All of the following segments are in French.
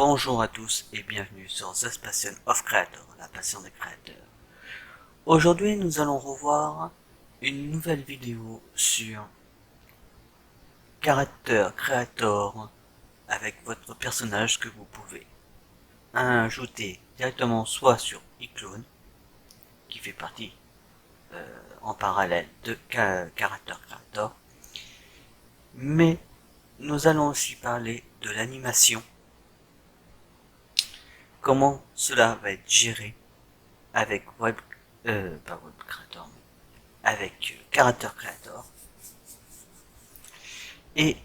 Bonjour à tous et bienvenue sur The Passion of Creator, la passion des créateurs. Aujourd'hui, nous allons revoir une nouvelle vidéo sur Character Creator avec votre personnage que vous pouvez ajouter directement soit sur iClone, qui fait partie en parallèle de Character Creator, mais nous allons aussi parler de l'animation, comment cela va être géré avec pas Web Creator, mais avec Character Creator, et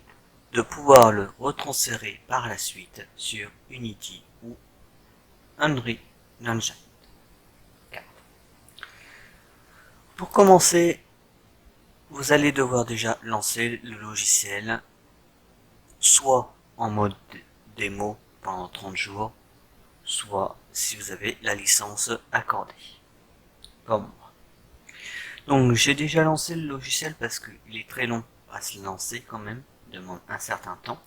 de pouvoir le retransférer par la suite sur Unity ou Unreal Engine 4. Pour commencer, vous allez devoir déjà lancer le logiciel, soit en mode démo pendant 30 jours, soit si vous avez la licence accordée, comme moi. Donc j'ai déjà lancé le logiciel parce qu'il est très long à se lancer quand même, il demande un certain temps.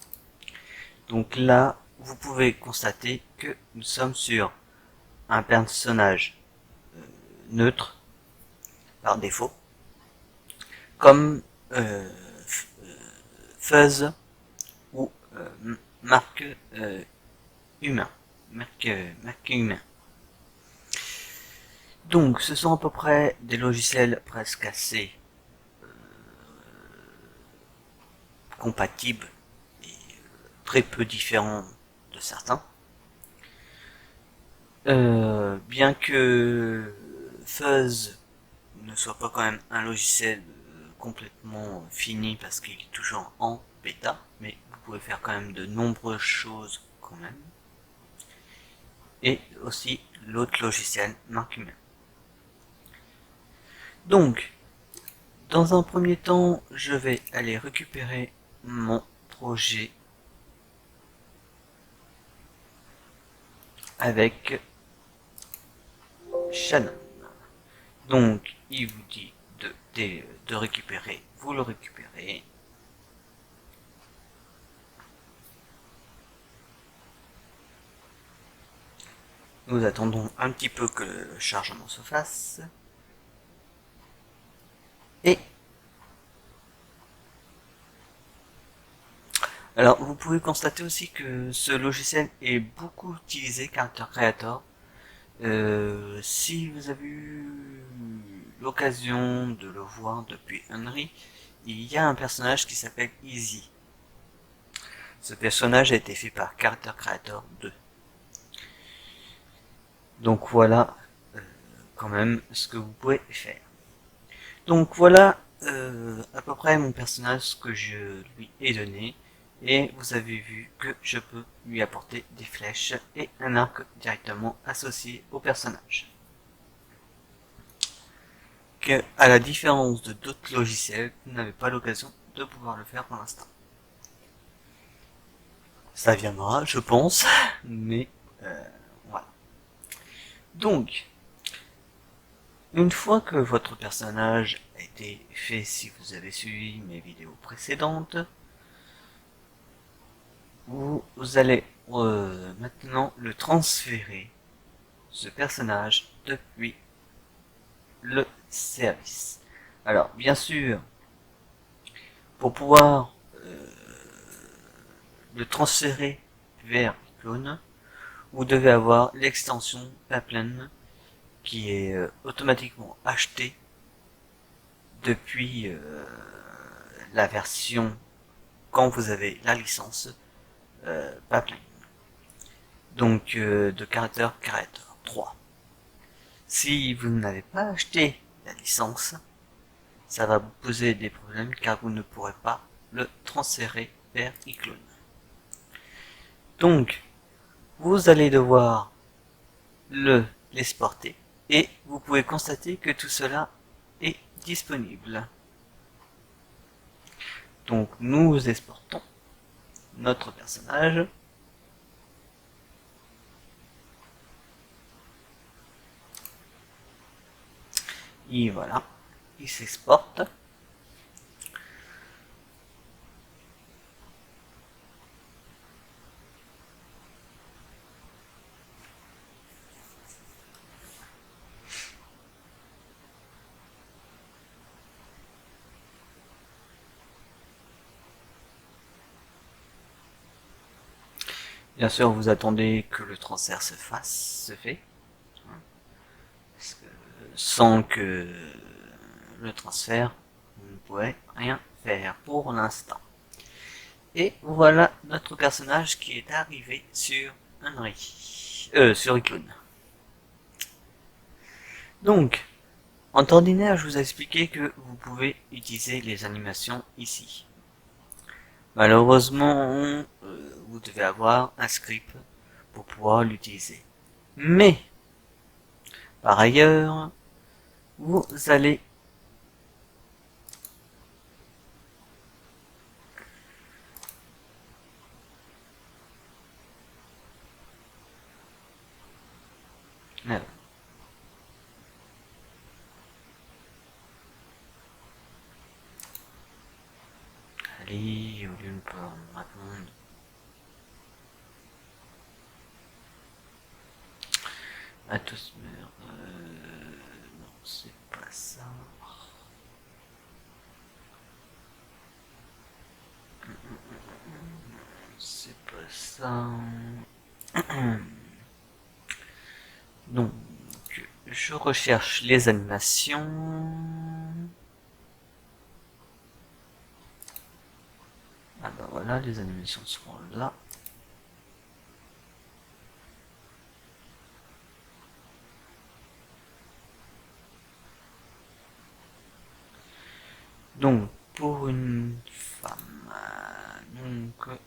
Donc là, vous pouvez constater que nous sommes sur un personnage neutre par défaut, comme Fuzz ou marque humain, marque humain. Donc ce sont à peu près des logiciels presque assez compatibles et très peu différents de certains. Bien que Fuzz ne soit pas quand même un logiciel complètement fini parce qu'il est toujours en bêta, mais vous pouvez faire quand même de nombreuses choses quand même. Et aussi l'autre logiciel marque humain. Donc, dans un premier temps, je vais aller récupérer mon projet avec Shannon. Donc, il vous dit de récupérer, vous le récupérez. Nous attendons un petit peu que le chargement se fasse. Et alors, vous pouvez constater aussi que ce logiciel est beaucoup utilisé, Character Creator. Si vous avez eu l'occasion de le voir depuis Unreal, il y a un personnage qui s'appelle Easy. Ce personnage a été fait par Character Creator 2. Donc voilà quand même ce que vous pouvez faire. Donc voilà à peu près mon personnage que je lui ai donné. Et vous avez vu que je peux lui apporter des flèches et un arc directement associé au personnage. Que, à la différence de d'autres logiciels, vous n'avez pas l'occasion de pouvoir le faire pour l'instant. Ça viendra, je pense, mais voilà. Donc, une fois que votre personnage a été fait, si vous avez suivi mes vidéos précédentes, vous allez maintenant le transférer, ce personnage, depuis le service. Alors, bien sûr, pour pouvoir le transférer vers Clone, vous devez avoir l'extension Pipeline qui est automatiquement achetée depuis la version quand vous avez la licence Pipeline. Donc de Character Creator 3. Si vous n'avez pas acheté la licence, ça va vous poser des problèmes car vous ne pourrez pas le transférer vers iClone. Donc, vous allez devoir l'exporter et vous pouvez constater que tout cela est disponible. Donc, nous exportons notre personnage. Et voilà, il s'exporte. Bien sûr, vous attendez que le transfert se fait, parce que sans que le transfert, vous ne pouvez rien faire pour l'instant. Et voilà notre personnage qui est arrivé sur Unreal, sur Iclone. Donc, en temps ordinaire, je vous ai expliqué que vous pouvez utiliser les animations ici. Malheureusement, vous devez avoir un script pour pouvoir l'utiliser. Mais, par ailleurs, vous allez allez, au lieu de pas répondre. Atmosphère, non, c'est pas ça. C'est pas ça. Donc, je recherche les animations. Ah bah voilà, les animations seront là. Donc, pour une femme, donc,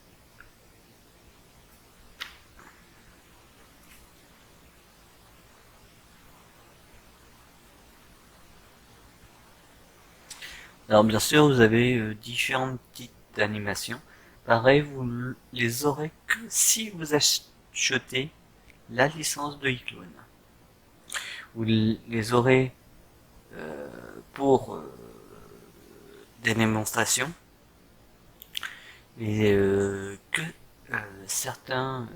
alors bien sûr, vous avez différentes types d'animations. Pareil, vous les aurez que si vous achetez la licence de iClone. Vous les aurez pour des démonstrations et que certains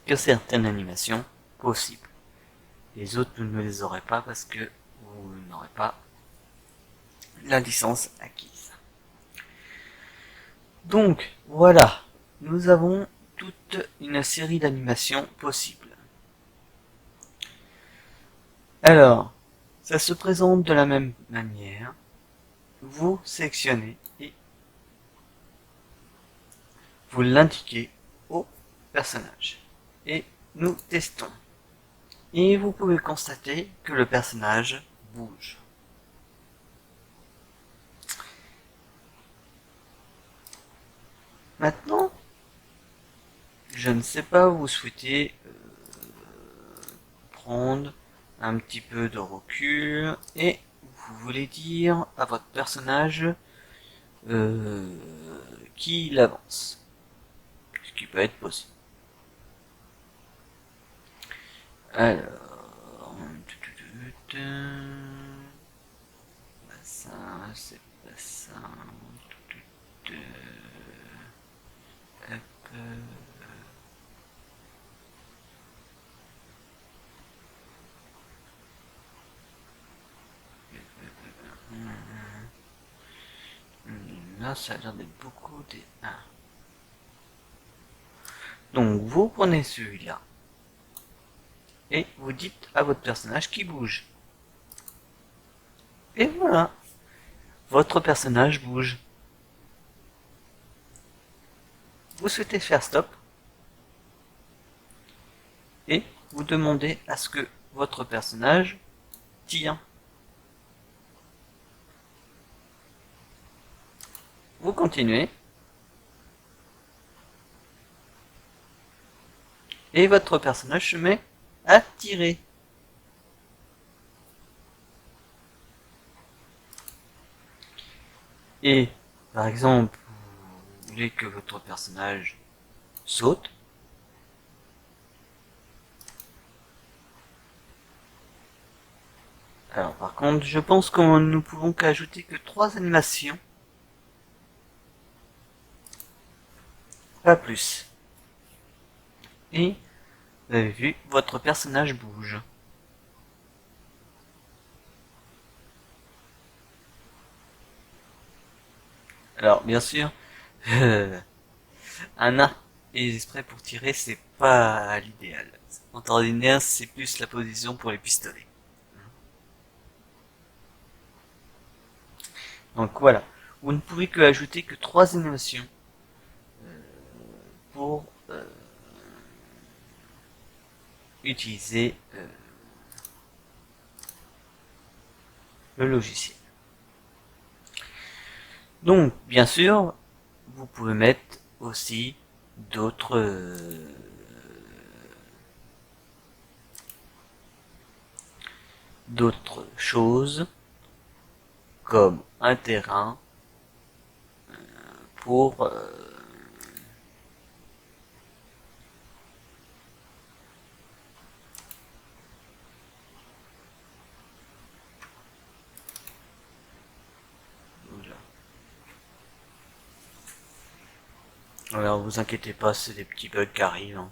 que certaines animations possibles. Les autres, vous ne les aurez pas parce que vous n'aurez pas la licence acquise. Donc, voilà. Nous avons toute une série d'animations possibles. Alors, ça se présente de la même manière. Vous sélectionnez et vous l'indiquez au personnage. Et nous testons. Et vous pouvez constater que le personnage bouge. Maintenant, je ne sais pas où vous souhaitez prendre un petit peu de recul et vous voulez dire à votre personnage qu'il avance. Ce qui peut être possible. Alors, ça, c'est pas ça. Hop. Là, ça a l'air d'être beaucoup des 1. Donc, vous prenez celui-là. Et vous dites à votre personnage qui bouge. Et voilà. Votre personnage bouge. Vous souhaitez faire stop. Et vous demandez à ce que votre personnage tire. Vous continuez. Et votre personnage se met à tirer. Et, par exemple, vous voulez que votre personnage saute. Alors, par contre, je pense que nous pouvons qu'ajouter que 3 animations. Pas plus. Et, vous avez vu, votre personnage bouge. Alors, bien sûr, un arc exprès pour tirer, c'est pas l'idéal. En temps ordinaire, c'est plus la position pour les pistolets. Donc voilà. Vous ne pouvez que ajouter que 3 animations pour utiliser le logiciel. Donc, bien sûr, vous pouvez mettre aussi d'autres choses comme un terrain pour alors vous inquiétez pas, c'est des petits bugs qui arrivent. Hein.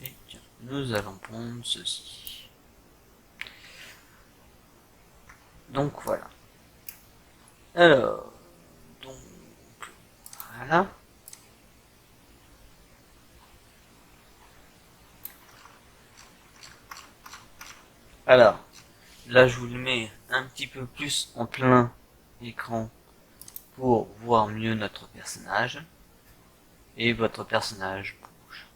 Et tiens, nous allons prendre ceci. Donc voilà. Alors, donc voilà. Alors, là je vous le mets un petit peu plus en plein écran pour voir mieux notre personnage. Et votre personnage bouge.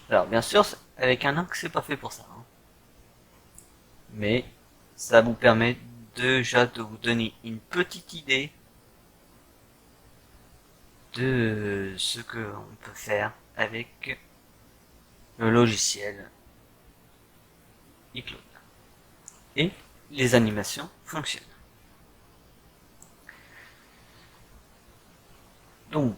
Alors bien sûr, avec un arc c'est pas fait pour ça. Hein. Mais ça vous permet déjà de vous donner une petite idée de ce que on peut faire avec le logiciel iCloud. Et les animations fonctionnent. Donc,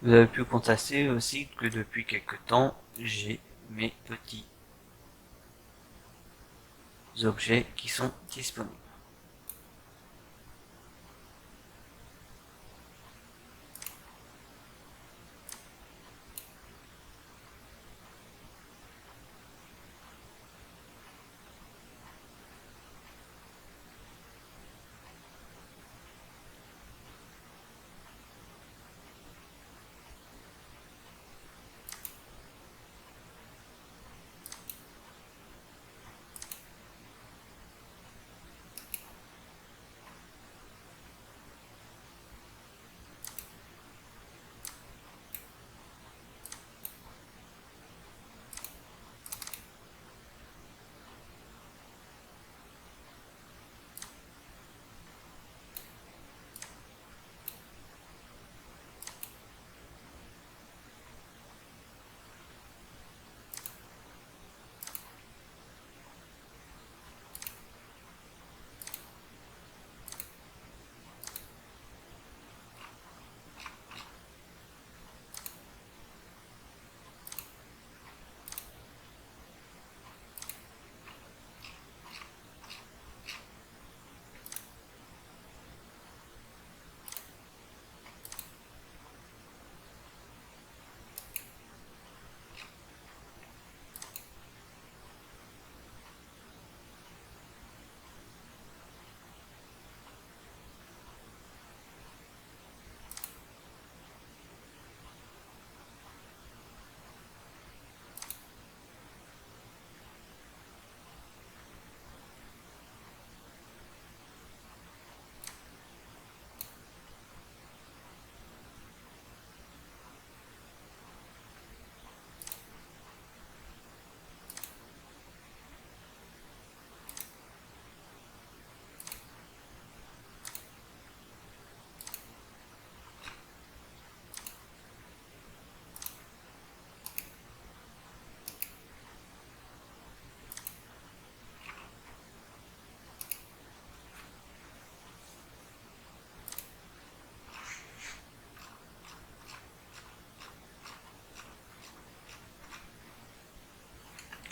vous avez pu constater aussi que depuis quelque temps, j'ai mes petits objets qui sont disponibles.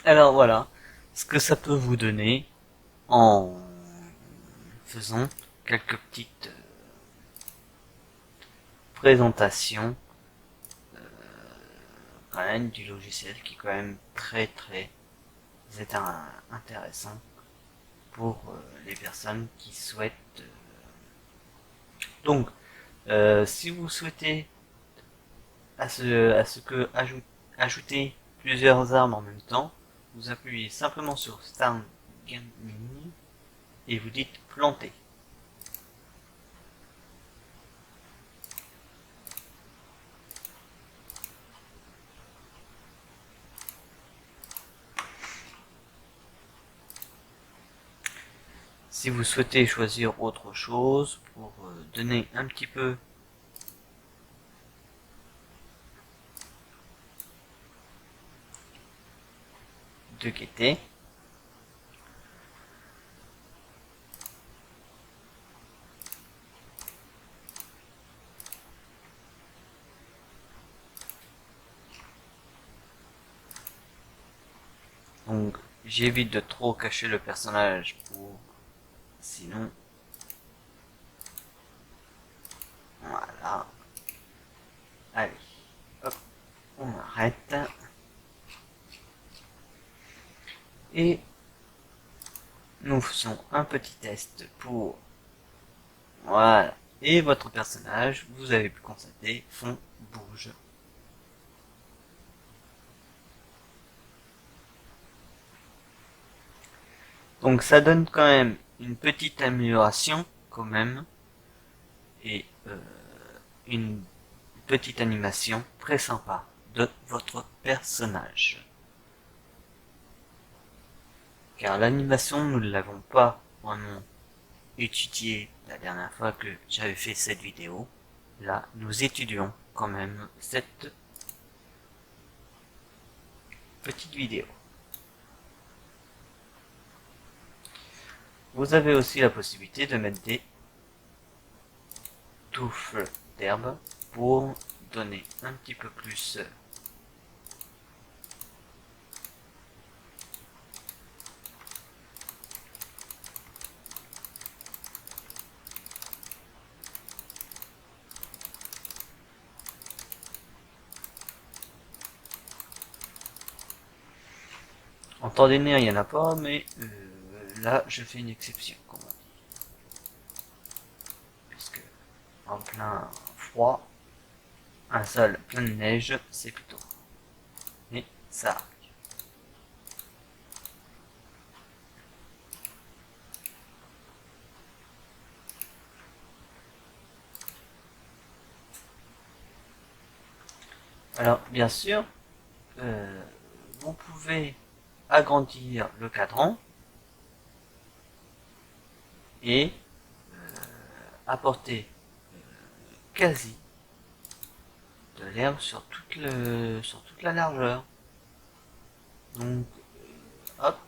Alors voilà ce que ça peut vous donner en faisant quelques petites présentations quand même du logiciel qui est quand même très intéressant pour les personnes qui souhaitent. Donc, si vous souhaitez à ce que ajouter plusieurs armes en même temps, vous appuyez simplement sur Start Gaming et vous dites planter. Si vous souhaitez choisir autre chose pour donner un petit peu de gaieté, donc j'évite de trop cacher le personnage pour sinon voilà. Allez, hop, on arrête et nous faisons un petit test pour voilà. Et votre personnage, vous avez pu constater, fond bouge. Donc ça donne quand même une petite amélioration quand même et une petite animation très sympa de votre personnage. Car l'animation, nous ne l'avons pas vraiment étudié la dernière fois que j'avais fait cette vidéo. Là, nous étudions quand même cette petite vidéo. Vous avez aussi la possibilité de mettre des touffes d'herbe pour donner un petit peu plus en temps d'année il n'y en a pas, mais là je fais une exception, comme on dit. Puisque en plein froid, un sol plein de neige, c'est plutôt. Mais ça arrive. Alors, bien sûr, vous pouvez agrandir le cadran et apporter quasi de l'herbe sur sur toute la largeur. Donc, hop.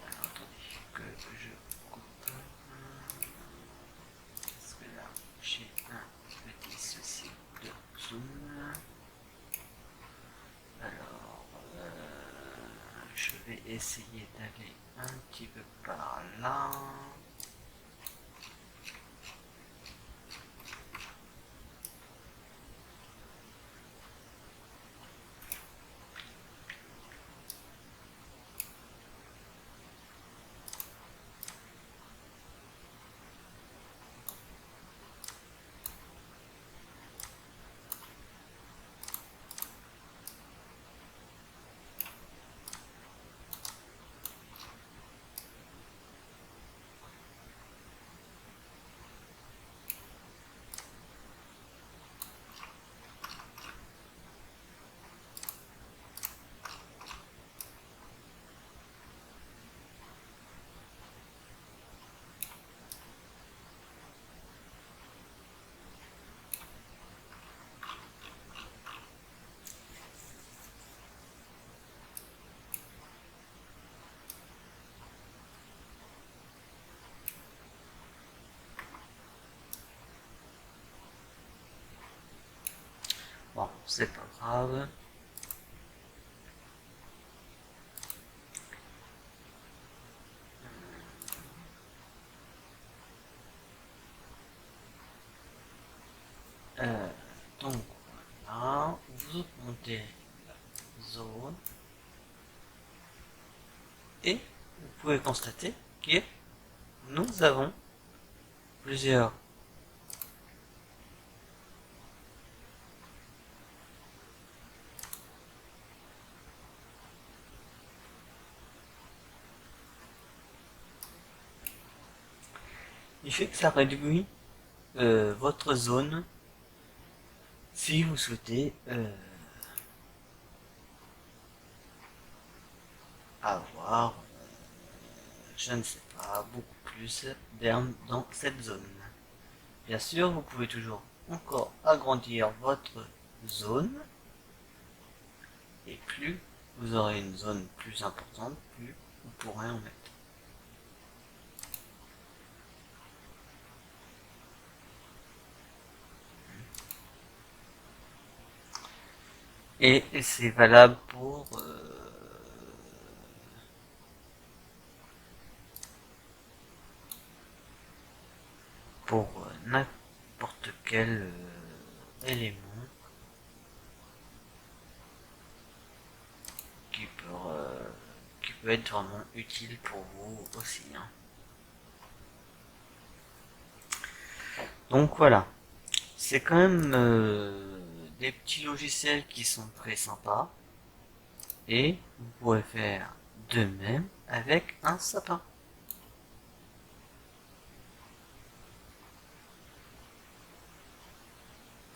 Alors, attendez que je coupe. Parce que là, j'ai un petit souci de zoom. Alors, je vais essayer d'aller un petit peu par là. c'est pas grave. Donc voilà, vous augmentez la zone et vous pouvez constater que nous avons plusieurs il fait que ça réduit votre zone si vous souhaitez avoir, je ne sais pas, beaucoup plus d'herbe dans cette zone. Bien sûr, vous pouvez toujours encore agrandir votre zone, et plus vous aurez une zone plus importante, plus vous pourrez en mettre. Et c'est valable pour n'importe quel élément qui peut être vraiment utile pour vous aussi. Hein. Donc voilà, c'est quand même des petits logiciels qui sont très sympas et vous pourrez faire de même avec un sapin.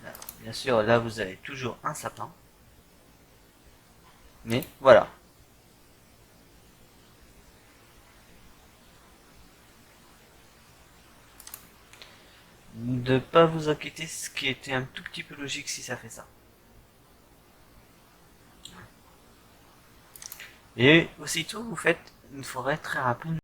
Alors, bien sûr, là vous avez toujours un sapin, mais voilà. De pas vous inquiéter, ce qui était un tout petit peu logique si ça fait ça. Et aussitôt vous faites une forêt très rapide.